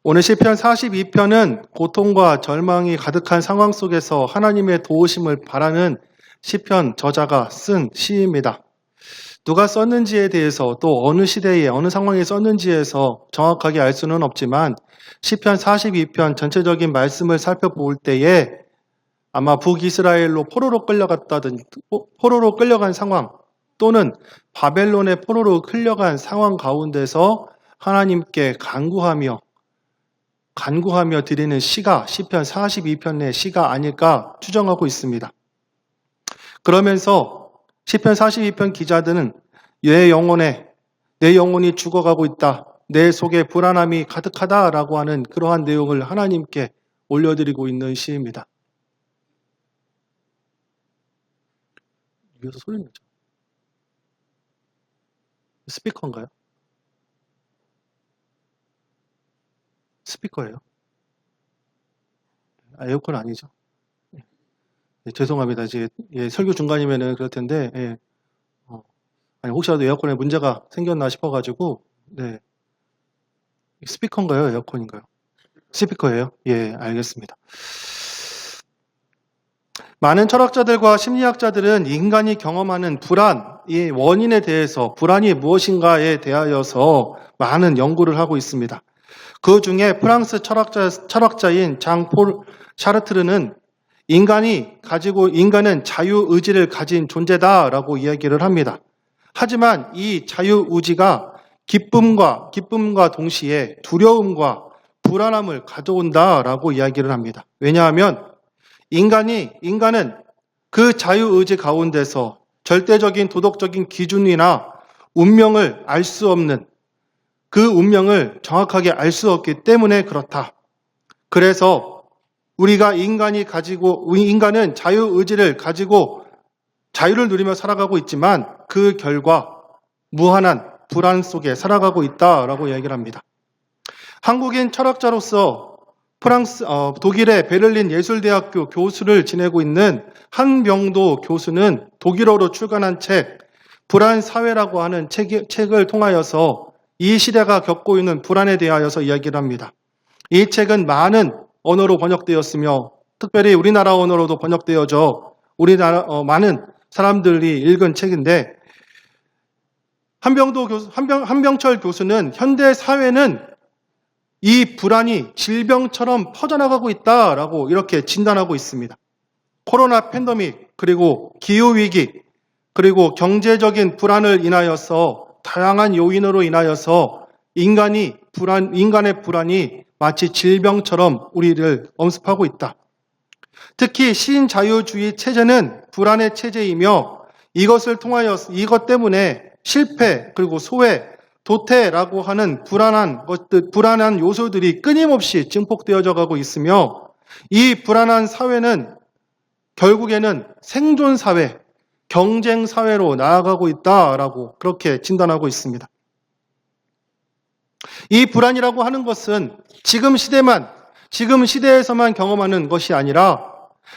오늘 시편 42편은 고통과 절망이 가득한 상황 속에서 하나님의 도우심을 바라는 시편 저자가 쓴 시입니다. 누가 썼는지에 대해서 또 어느 시대에 어느 상황에 썼는지에서 정확하게 알 수는 없지만 시편 42편 전체적인 말씀을 살펴볼 때에 아마 북이스라엘로 포로로 끌려간 상황 또는 바벨론의 포로로 끌려간 상황 가운데서 하나님께 간구하며 드리는 시가 시편 42편의 시가 아닐까 추정하고 있습니다. 그러면서 시편 42편 기자들은 내 영혼이 죽어가고 있다. 내 속에 불안함이 가득하다라고 하는 그러한 내용을 하나님께 올려드리고 있는 시입니다. 여기서 소리 나죠? 스피커인가요? 스피커예요? 에어컨 아니죠? 네, 죄송합니다. 이제 설교 중간이면은 그럴 텐데, 아니, 혹시라도 에어컨에 문제가 생겼나 싶어가지고, 네. 스피커인가요? 에어컨인가요? 스피커예요? 예, 알겠습니다. 많은 철학자들과 심리학자들은 인간이 경험하는 불안의 원인에 대해서 불안이 무엇인가에 대하여서 많은 연구를 하고 있습니다. 그 중에 프랑스 철학자인 장폴 샤르트르는 인간은 자유의지를 가진 존재다라고 이야기를 합니다. 하지만 이 자유의지가 기쁨과 동시에 두려움과 불안함을 가져온다라고 이야기를 합니다. 왜냐하면 인간은 그 자유의지 가운데서 절대적인 도덕적인 기준이나 운명을 알 수 없는 그 운명을 정확하게 알 수 없기 때문에 그렇다. 그래서 인간은 자유의지를 가지고 자유를 누리며 살아가고 있지만 그 결과 무한한 불안 속에 살아가고 있다라고 이야기를 합니다. 한국인 철학자로서 독일의 베를린 예술대학교 교수를 지내고 있는 한병도 교수는 독일어로 출간한 책 불안사회라고 하는 책을 통하여서 이 시대가 겪고 있는 불안에 대하여서 이야기를 합니다. 이 책은 많은 언어로 번역되었으며 특별히 우리나라 언어로도 번역되어져 많은 사람들이 읽은 책인데 한병철 교수는 현대 사회는 이 불안이 질병처럼 퍼져나가고 있다라고 이렇게 진단하고 있습니다. 코로나 팬데믹, 그리고 기후위기, 그리고 경제적인 불안을 인하여서 다양한 요인으로 인하여서 인간의 불안이 마치 질병처럼 우리를 엄습하고 있다. 특히 신자유주의 체제는 불안의 체제이며 이것 때문에 실패, 그리고 소외, 도태라고 하는 불안한 요소들이 끊임없이 증폭되어져 가고 있으며 이 불안한 사회는 결국에는 생존사회, 경쟁사회로 나아가고 있다라고 그렇게 진단하고 있습니다. 이 불안이라고 하는 것은 지금 시대에서만 경험하는 것이 아니라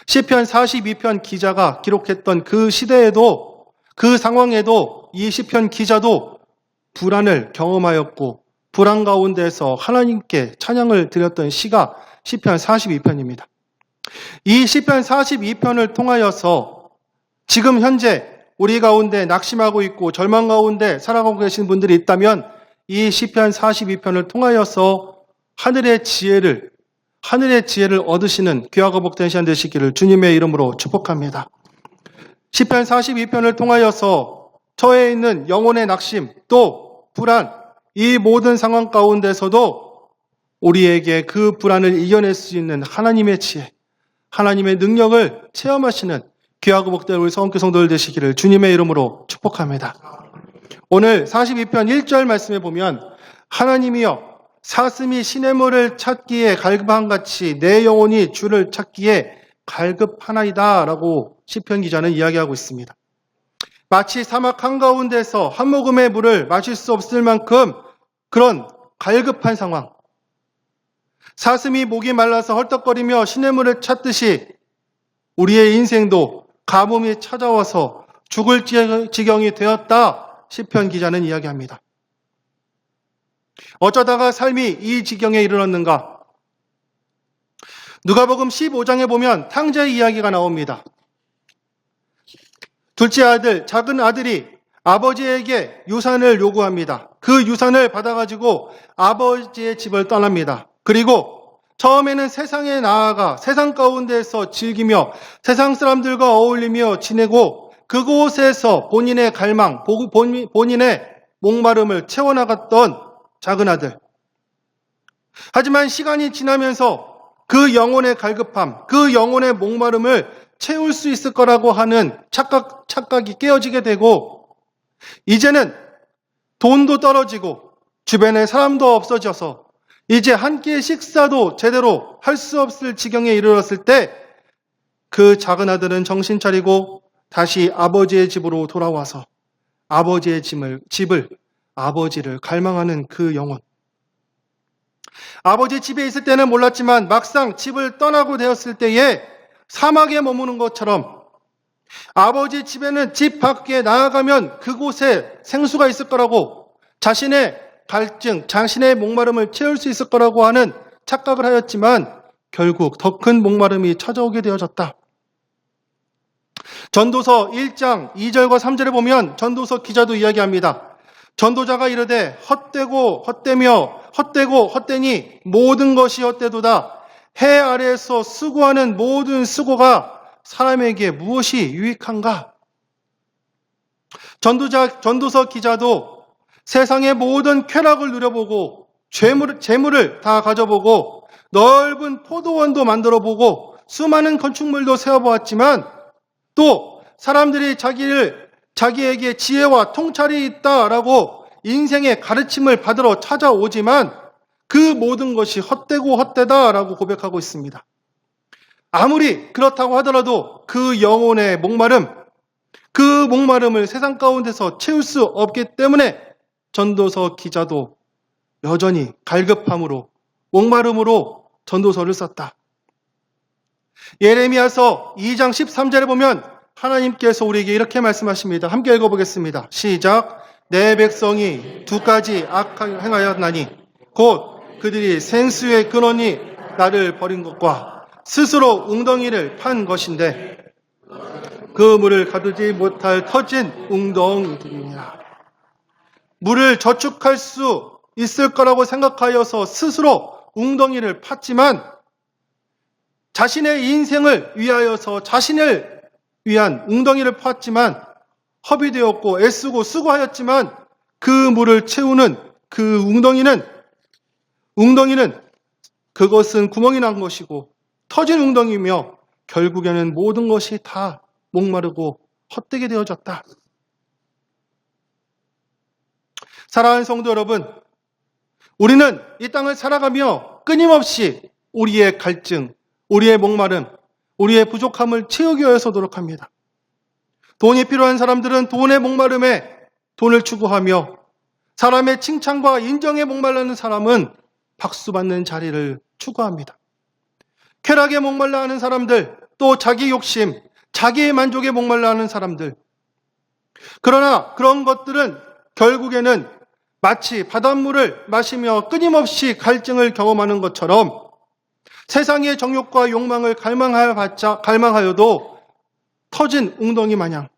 시편 42편 기자가 기록했던 그 시대에도 그 상황에도 이 시편 기자도 불안을 경험하였고 불안 가운데서 하나님께 찬양을 드렸던 시가 시편 42편입니다. 이 시편 42편을 통하여서 지금 현재 우리 가운데 낙심하고 있고 절망 가운데 살아가고 계신 분들이 있다면 이 시편 42편을 통하여서 하늘의 지혜를 얻으시는 귀하고 복된 시간 되시기를 주님의 이름으로 축복합니다. 시편 42편을 통하여서 처해 있는 영혼의 낙심 또 불안 이 모든 상황 가운데서도 우리에게 그 불안을 이겨낼 수 있는 하나님의 지혜, 하나님의 능력을 체험하시는 귀하고 복된 우리 성교 성도들 되시기를 주님의 이름으로 축복합니다. 오늘 42편 1절 말씀에 보면 하나님이여 사슴이 시냇물을 찾기에 갈급한 같이 내 영혼이 주를 찾기에 갈급하나이다 라고 시편 기자는 이야기하고 있습니다. 마치 사막 한가운데서 한 모금의 물을 마실 수 없을 만큼 그런 갈급한 상황, 사슴이 목이 말라서 헐떡거리며 시냇물을 찾듯이 우리의 인생도 가뭄이 찾아와서 죽을 지경이 되었다 시편 기자는 이야기합니다. 어쩌다가 삶이 이 지경에 이르렀는가? 누가복음 15장에 보면 탕자의 이야기가 나옵니다. 둘째 아들, 작은 아들이 아버지에게 유산을 요구합니다. 그 유산을 받아가지고 아버지의 집을 떠납니다. 그리고 처음에는 세상에 나아가 세상 가운데에서 즐기며 세상 사람들과 어울리며 지내고 그곳에서 본인의 갈망, 본인의 목마름을 채워나갔던 작은 아들. 하지만 시간이 지나면서 그 영혼의 갈급함, 그 영혼의 목마름을 채울 수 있을 거라고 하는 착각이 깨어지게 되고 이제는 돈도 떨어지고 주변에 사람도 없어져서 이제 한 끼의 식사도 제대로 할 수 없을 지경에 이르렀을 때 그 작은 아들은 정신 차리고 다시 아버지의 집으로 돌아와서 아버지의 집을 아버지를 갈망하는 그 영혼. 아버지 집에 있을 때는 몰랐지만 막상 집을 떠나고 되었을 때에 사막에 머무는 것처럼 아버지 집에는 집 밖에 나아가면 그곳에 생수가 있을 거라고 자신의 갈증, 자신의 목마름을 채울 수 있을 거라고 하는 착각을 하였지만 결국 더 큰 목마름이 찾아오게 되어졌다. 전도서 1장 2절과 3절에 보면 전도서 기자도 이야기합니다. 전도자가 이르되 헛되고 헛되니 모든 것이 헛되도다. 해 아래에서 수고하는 모든 수고가 사람에게 무엇이 유익한가? 전도서 기자도 세상의 모든 쾌락을 누려보고 재물을 다 가져보고 넓은 포도원도 만들어보고 수많은 건축물도 세워보았지만 또 사람들이 자기에게 지혜와 통찰이 있다라고 인생의 가르침을 받으러 찾아오지만 그 모든 것이 헛되고 헛되다라고 고백하고 있습니다. 아무리 그렇다고 하더라도 그 영혼의 목마름, 그 목마름을 세상 가운데서 채울 수 없기 때문에 전도서 기자도 여전히 갈급함으로 목마름으로 전도서를 썼다. 예레미야서 2장 13절에 보면 하나님께서 우리에게 이렇게 말씀하십니다. 함께 읽어보겠습니다. 시작. 내 백성이 두 가지 악을 행하였나니 곧 그들이 생수의 근원이 나를 버린 것과 스스로 웅덩이를 판 것인데 그 물을 가두지 못할 터진 웅덩이들이니라. 물을 저축할 수 있을 거라고 생각하여서 스스로 웅덩이를 팠지만 자신의 인생을 위하여서 자신을 위한 웅덩이를 팠지만 허비되었고 애쓰고 수고하였지만 그 물을 채우는 그 웅덩이는 그것은 구멍이 난 것이고 터진 웅덩이며 결국에는 모든 것이 다 목마르고 헛되게 되어졌다. 사랑하는 성도 여러분, 우리는 이 땅을 살아가며 끊임없이 우리의 갈증, 우리의 목마름, 우리의 부족함을 채우기 위해서 노력합니다. 돈이 필요한 사람들은 돈의 목마름에 돈을 추구하며 사람의 칭찬과 인정에 목말라는 사람은 박수받는 자리를 추구합니다. 쾌락에 목말라 하는 사람들, 또 자기 욕심, 자기의 만족에 목말라 하는 사람들. 그러나 그런 것들은 결국에는 마치 바닷물을 마시며 끊임없이 갈증을 경험하는 것처럼 세상의 정욕과 욕망을 갈망하여도 터진 웅덩이 마냥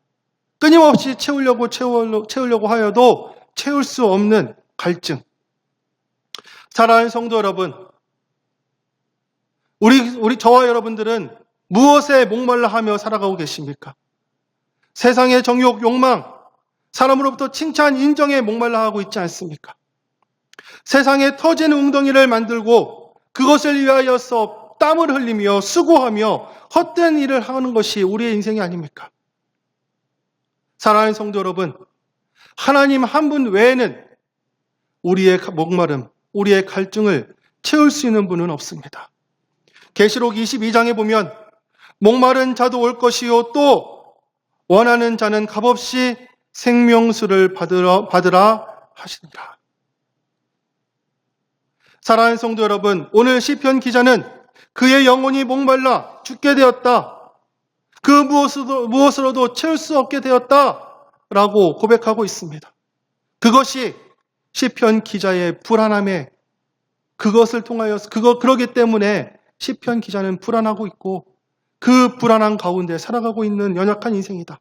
끊임없이 채우려고 하여도 채울 수 없는 갈증. 사랑하는 성도 여러분, 저와 여러분들은 무엇에 목말라 하며 살아가고 계십니까? 세상의 정욕, 욕망, 사람으로부터 칭찬, 인정에 목말라 하고 있지 않습니까? 세상에 터진 웅덩이를 만들고 그것을 위하여서 땀을 흘리며 수고하며 헛된 일을 하는 것이 우리의 인생이 아닙니까? 사랑하는 성도 여러분, 하나님 한 분 외에는 우리의 목마름, 우리의 갈증을 채울 수 있는 분은 없습니다. 계시록 22장에 보면 목마른 자도 올 것이요 또 원하는 자는 값없이 생명수를 받으라 하시니라. 사랑하는 성도 여러분, 오늘 시편 기자는 그의 영혼이 목말라 죽게 되었다. 그 무엇으로도 채울 수 없게 되었다 라고 고백하고 있습니다. 그것이 시편 기자의 불안함에 그것을 통하여 그러기 때문에 시편 기자는 불안하고 있고 그 불안한 가운데 살아가고 있는 연약한 인생이다.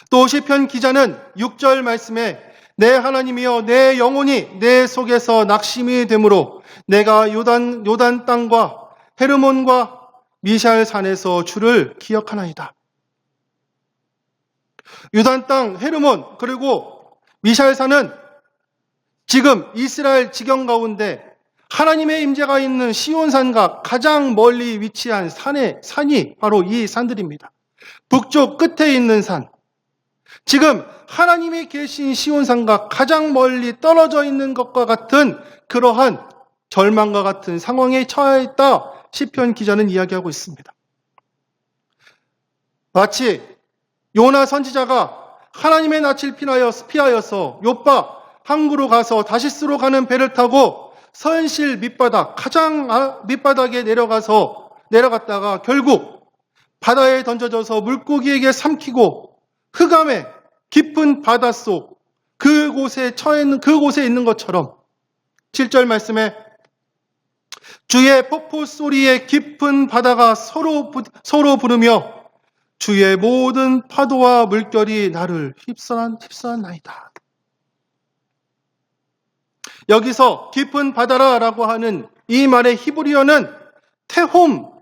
또 시편 기자는 6절 말씀에 내 하나님이여 내 영혼이 내 속에서 낙심이 되므로 내가 요단 땅과 헤르몬과 미샬 산에서 주를 기억하나이다. 요단 땅, 헤르몬 그리고 미샬 산은 지금 이스라엘 지경 가운데 하나님의 임재가 있는 시온산과 가장 멀리 위치한 산이 바로 이 산들입니다. 북쪽 끝에 있는 산. 지금 하나님이 계신 시온산과 가장 멀리 떨어져 있는 것과 같은 그러한 절망과 같은 상황에 처해 있다. 시편 기자는 이야기하고 있습니다. 마치 요나 선지자가 하나님의 낯을 피하여서 요파 항구로 가서 다시스로 가는 배를 타고 서현실 밑바닥, 가장 밑바닥에 내려갔다가 결국 바다에 던져져서 물고기에게 삼키고 흑암의 깊은 바닷속 그곳에 있는 것처럼 7절 말씀에 주의 폭포 소리에 깊은 바다가 서로 부르며 주의 모든 파도와 물결이 나를 휩싸나이다. 여기서 깊은 바다라고 하는 이 말의 히브리어는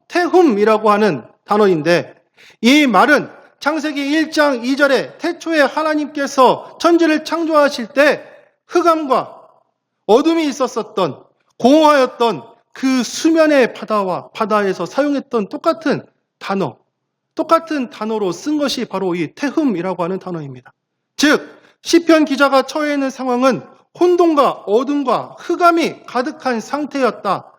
테훔이라고 하는 단어인데 이 말은 창세기 1장 2절에 태초에 하나님께서 천지를 창조하실 때 흑암과 어둠이 있었었던 공허하였던 그 수면의 바다에서 사용했던 똑같은 단어로 쓴 것이 바로 이 테훔이라고 하는 단어입니다. 즉 시편 기자가 처해 있는 상황은 혼돈과 어둠과 흑암이 가득한 상태였다.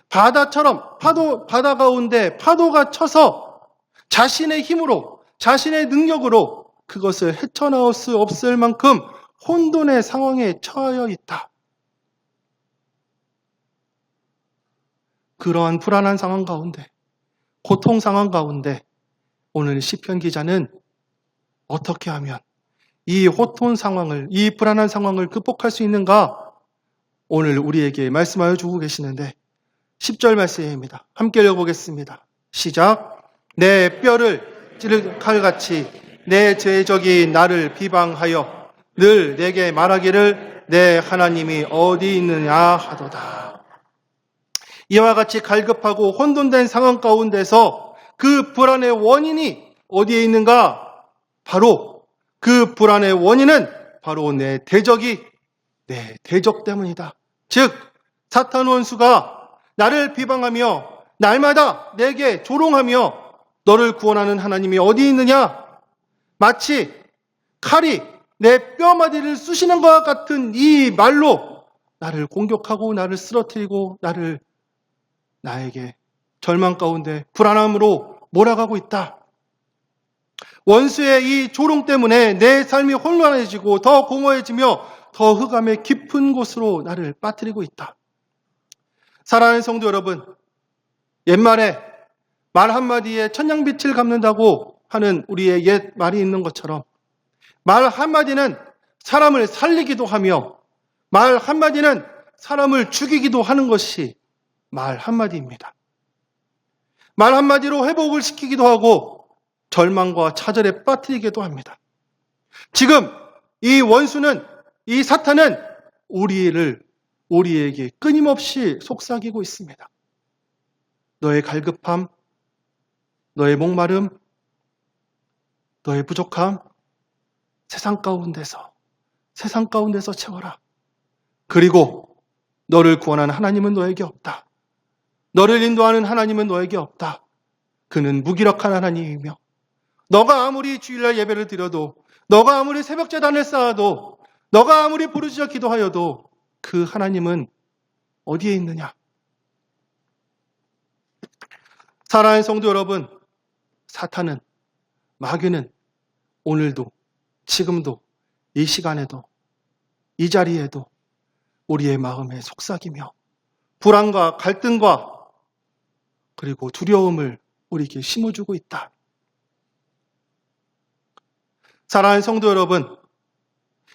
바다 가운데 파도가 쳐서 자신의 힘으로, 자신의 능력으로 그것을 헤쳐나올 수 없을 만큼 혼돈의 상황에 처하여 있다. 그러한 불안한 상황 가운데, 고통 상황 가운데 오늘 시편 기자는 어떻게 하면 이 혼돈 상황을, 이 불안한 상황을 극복할 수 있는가? 오늘 우리에게 말씀하여 주고 계시는데 10절 말씀입니다. 함께 읽어보겠습니다. 시작. 내 뼈를 찌를 칼같이 내 제적이 나를 비방하여 늘 내게 말하기를 내 하나님이 어디 있느냐 하도다. 이와 같이 갈급하고 혼돈된 상황 가운데서 그 불안의 원인이 어디에 있는가? 바로 그 불안의 원인은 바로 내 대적 때문이다. 즉 사탄 원수가 나를 비방하며 날마다 내게 조롱하며 너를 구원하는 하나님이 어디 있느냐? 마치 칼이 내 뼈마디를 쑤시는 것과 같은 이 말로 나를 공격하고 나를 쓰러뜨리고 나에게 절망 가운데 불안함으로 몰아가고 있다. 원수의 이 조롱 때문에 내 삶이 혼란해지고 더 공허해지며 더 흑암의 깊은 곳으로 나를 빠뜨리고 있다. 사랑하는 성도 여러분, 옛말에 말 한마디에 천냥빛을 갚는다고 하는 우리의 옛 말이 있는 것처럼 말 한마디는 사람을 살리기도 하며 말 한마디는 사람을 죽이기도 하는 것이 말 한마디입니다. 말 한마디로 회복을 시키기도 하고 절망과 차절에 빠뜨리기도 합니다. 지금 이 원수는, 이 사탄은 우리에게 끊임없이 속삭이고 있습니다. 너의 갈급함, 너의 목마름, 너의 부족함, 세상 가운데서 채워라. 그리고 너를 구원하는 하나님은 너에게 없다. 너를 인도하는 하나님은 너에게 없다. 그는 무기력한 하나님이며 너가 아무리 주일날 예배를 드려도 너가 아무리 새벽제단을 쌓아도 너가 아무리 부르짖어 기도하여도 그 하나님은 어디에 있느냐? 사랑하는 성도 여러분, 사탄은, 마귀는 오늘도, 지금도, 이 시간에도, 이 자리에도 우리의 마음에 속삭이며 불안과 갈등과 그리고 두려움을 우리에게 심어주고 있다. 사랑하는 성도 여러분,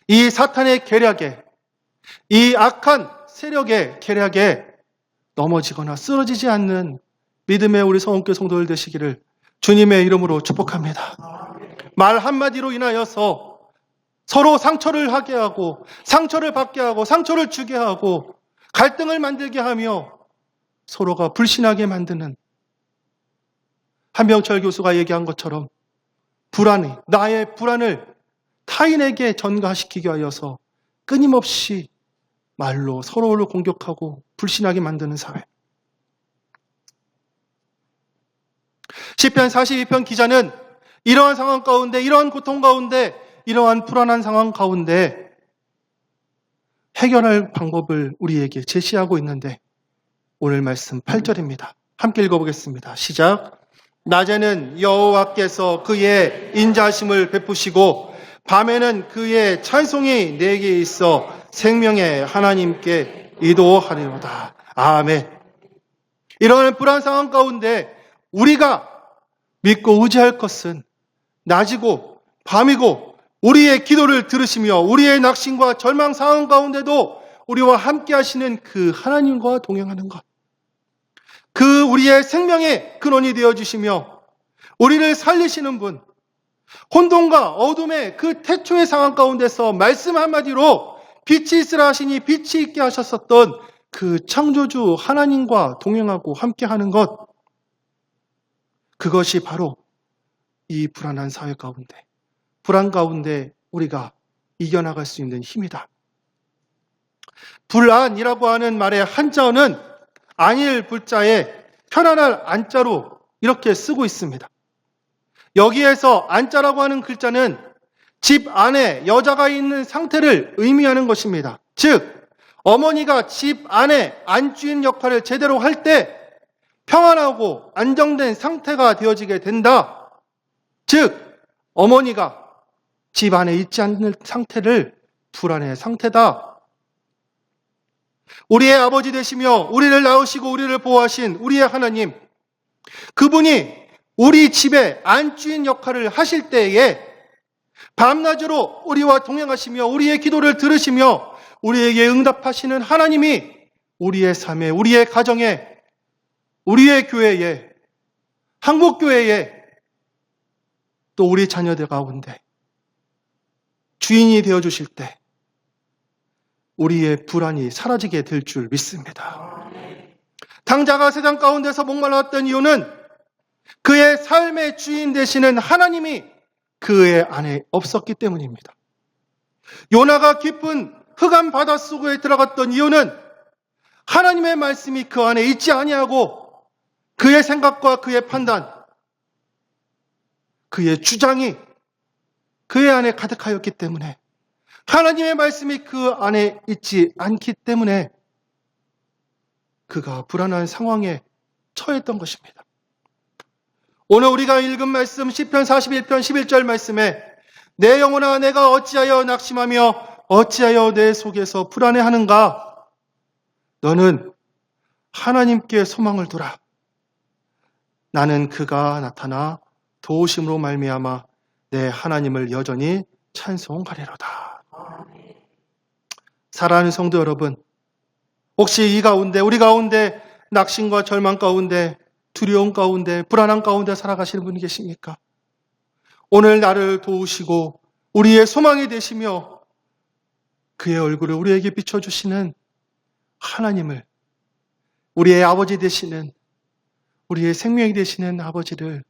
이 사탄의 계략에 이 악한 세력의 계략에 넘어지거나 쓰러지지 않는 믿음의 우리 성원교회 성도들 되시기를 주님의 이름으로 축복합니다. 말 한마디로 인하여서 서로 상처를 하게 하고 상처를 받게 하고 상처를 주게 하고 갈등을 만들게 하며 서로가 불신하게 만드는 한병철 교수가 얘기한 것처럼 나의 불안을 타인에게 전가시키게 하여서 끊임없이 말로 서로를 공격하고 불신하게 만드는 사회. 시편 42편 기자는 이러한 상황 가운데, 이러한 고통 가운데, 이러한 불안한 상황 가운데 해결할 방법을 우리에게 제시하고 있는데 오늘 말씀 8절입니다. 함께 읽어보겠습니다. 시작. 낮에는 여호와께서 그의 인자심을 베푸시고 밤에는 그의 찬송이 내게 있어 생명의 하나님께 기도하리로다. 아멘. 이러한 불안 상황 가운데 우리가 믿고 의지할 것은 낮이고 밤이고 우리의 기도를 들으시며 우리의 낙심과 절망 상황 가운데도 우리와 함께 하시는 그 하나님과 동행하는 것. 그 우리의 생명의 근원이 되어주시며 우리를 살리시는 분, 혼돈과 어둠의 그 태초의 상황 가운데서 말씀 한마디로 빛이 있으라 하시니 빛이 있게 하셨었던 그 창조주 하나님과 동행하고 함께하는 것, 그것이 바로 이 불안한 사회 가운데, 불안 가운데 우리가 이겨나갈 수 있는 힘이다. 불안이라고 하는 말의 한자어는 안일 불자에 편안할 안자로 이렇게 쓰고 있습니다. 여기에서 안자라고 하는 글자는 집 안에 여자가 있는 상태를 의미하는 것입니다. 즉, 어머니가 집 안에 안주인 역할을 제대로 할 때 평안하고 안정된 상태가 되어지게 된다. 즉, 어머니가 집 안에 있지 않는 상태를 불안의 상태다. 우리의 아버지 되시며 우리를 낳으시고 우리를 보호하신 우리의 하나님, 그분이 우리 집에 안주인 역할을 하실 때에 밤낮으로 우리와 동행하시며 우리의 기도를 들으시며 우리에게 응답하시는 하나님이 우리의 삶에, 우리의 가정에, 우리의 교회에, 한국교회에, 또 우리 자녀들 가운데 주인이 되어주실 때 우리의 불안이 사라지게 될 줄 믿습니다. 당자가 세상 가운데서 목말랐던 이유는 그의 삶의 주인 되시는 하나님이 그의 안에 없었기 때문입니다. 요나가 깊은 흑암 바닷속에 들어갔던 이유는 하나님의 말씀이 그 안에 있지 아니하고 그의 생각과 그의 판단, 그의 주장이 그의 안에 가득하였기 때문에, 하나님의 말씀이 그 안에 있지 않기 때문에 그가 불안한 상황에 처했던 것입니다. 오늘 우리가 읽은 말씀 시편 41편 11절 말씀에 내 영혼아 내가 어찌하여 낙심하며 어찌하여 내 속에서 불안해하는가? 너는 하나님께 소망을 두라. 나는 그가 나타나 도우심으로 말미암아 내 하나님을 여전히 찬송하리로다. 사랑하는 성도 여러분, 혹시 이 가운데, 우리 가운데 낙심과 절망 가운데, 두려움 가운데, 불안한 가운데 살아가시는 분이 계십니까? 오늘 나를 도우시고 우리의 소망이 되시며 그의 얼굴을 우리에게 비춰주시는 하나님을, 우리의 아버지 되시는, 우리의 생명이 되시는 아버지를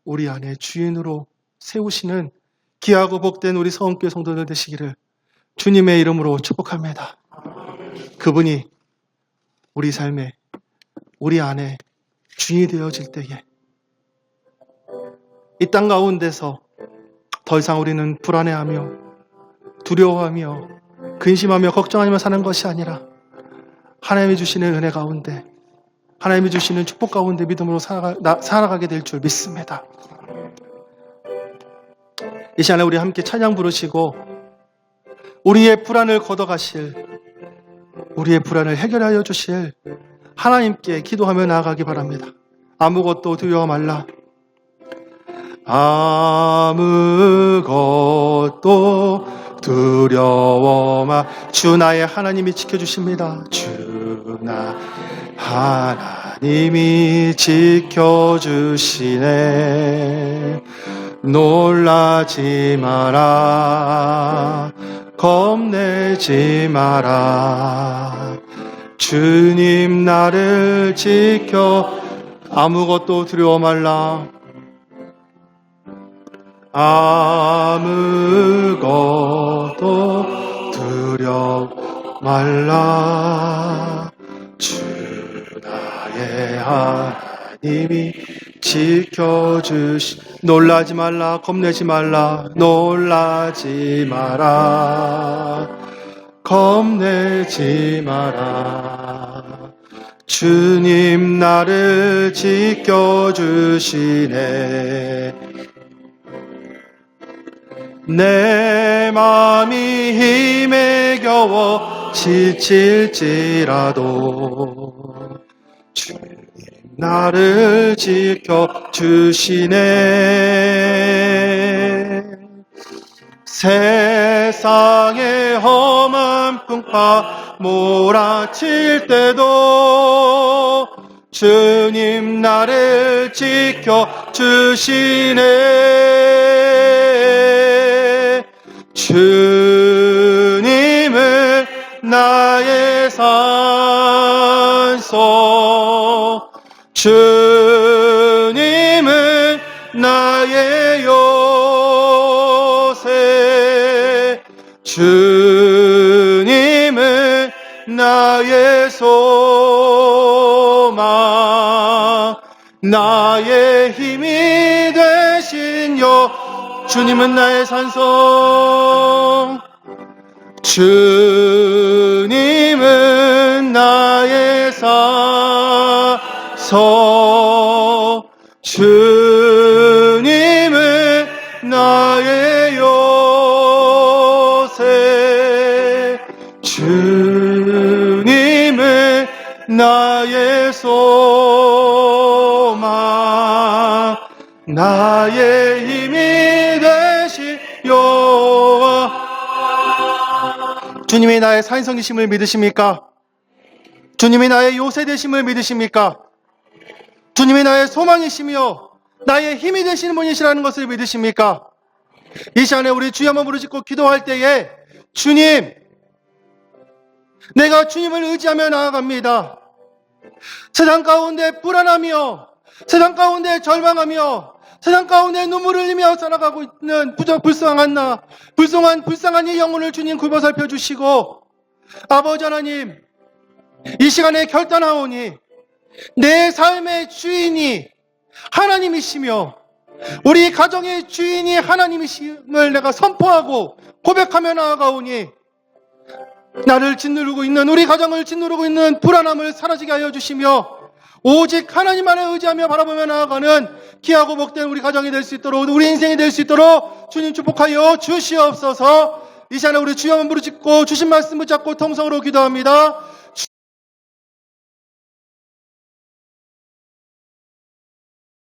우리 안에 주인으로 세우시는 귀하고 복된 우리 성원교회 성도들 되시기를 주님의 이름으로 축복합니다. 그분이 우리 삶에, 우리 안에 주인이 되어질 때에 이 땅 가운데서 더 이상 우리는 불안해하며 두려워하며 근심하며 걱정하며 사는 것이 아니라 하나님이 주시는 은혜 가운데, 하나님이 주시는 축복 가운데 믿음으로 살아가게 될 줄 믿습니다. 이 시간에 우리 함께 찬양 부르시고 우리의 불안을 걷어가실, 우리의 불안을 해결하여 주실 하나님께 기도하며 나아가기 바랍니다. 아무것도 두려워 말라. 아무것도 두려워마 주 나의 하나님이 지켜주십니다. 주 나 하나님이 지켜주시네. 놀라지 마라, 겁내지 마라. 주님 나를 지켜. 아무것도 두려워 말라. 아무것도 두려워 말라. 주 나의 하나님이 지켜주시. 놀라지 말라, 겁내지 말라. 놀라지 마라, 겁내지 마라. 주님 나를 지켜주시네. 내 맘이 힘에 겨워 지칠지라도 주님 나를 지켜주시네. 세상의 험한 풍파 몰아칠 때도 주님 나를 지켜주시네. 주님은 나의 산소, 주님은 나의 요새, 주님은 나의 소망, 나의 힘이 되신 주님은 나의 산소, 주님은 나의 산소, 주님은 나의 요새, 주님은 나의 소망, 나의 힘이 되신 여호와. 주님이 나의 산성이심을 믿으십니까? 주님이 나의 요새 되심을 믿으십니까? 주님이 나의 소망이시며 나의 힘이 되시는 분이시라는 것을 믿으십니까? 이 시간에 우리 주여 한번 부르짖고 기도할 때에 주님, 내가 주님을 의지하며 나아갑니다. 세상 가운데 불안하며, 세상 가운데 절망하며, 세상 가운데 눈물을 흘리며 살아가고 있는 불쌍한 불쌍한 이 영혼을 주님 굴보살펴 주시고, 아버지 하나님, 이 시간에 결단하오니 내 삶의 주인이 하나님이시며 우리 가정의 주인이 하나님이심을 내가 선포하고 고백하며 나아가오니 나를 짓누르고 있는, 우리 가정을 짓누르고 있는 불안함을 사라지게 하여 주시며 오직 하나님만을 의지하며 바라보며 나아가는 귀하고 복된 우리 가정이 될 수 있도록, 우리 인생이 될 수 있도록 주님 축복하여 주시옵소서. 이 시간에 우리 주여 한번 부르짖고 주신 말씀 붙잡고 통성으로 기도합니다.